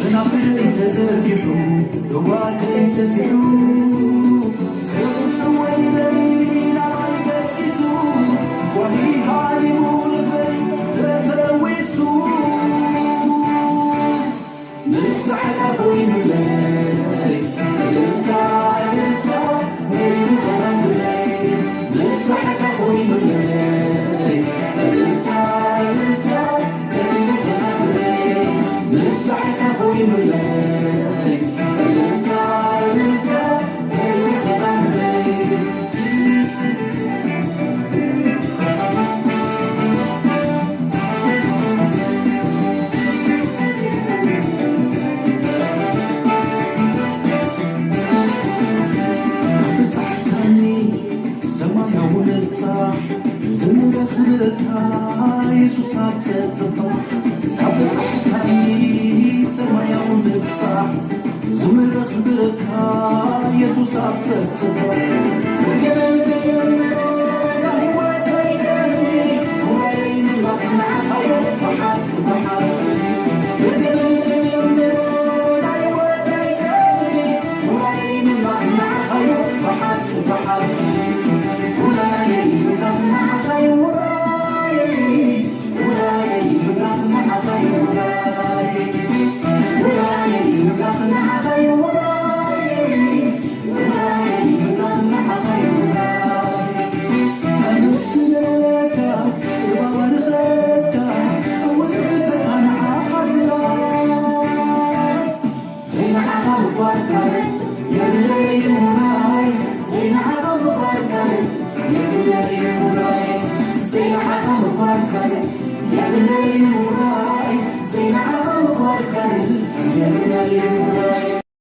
ሰናፍለይ ተዘርጊሑ ሩባተይ ሰፊሑ ወይበይ ናባይ ገጽጊሱ ዋሂ ሃሊሙ ልበይ ተፈዊሱ ምልታሕና ኮይኑለይ እልልታ እልልታ ነይሩ ሰናፍለይ ምልታሕና ኮይኑለይ እልልታ እልልታ ነይሩ ሰናፍለይ ምልታሕና ኮይኑለይ እልልታ እልልታ ነይሩ ሰናፍለይ ሰማያዊ ንርጻሕ ዝምረኽብረካ ኢየሱስ ኣብ ተጽባሕ ካብ በጻሕካኒ ሰማያዊ ንርጻሕ ዝምረኽብረካ ኢየሱስ ኣብ ተጽባሕ ገበን ተጀምሮ ናህይወተይ ደኒ ውራይ ምምላኽ ንዓኻዮ ብሓቂ ብሓቂ ገበን ተጀምሮ ናህይወተይ ደኒ ውራይ ምምላኽ ንዓኻዮ ብሓቂ ብሓቂ زين عظم واركان يا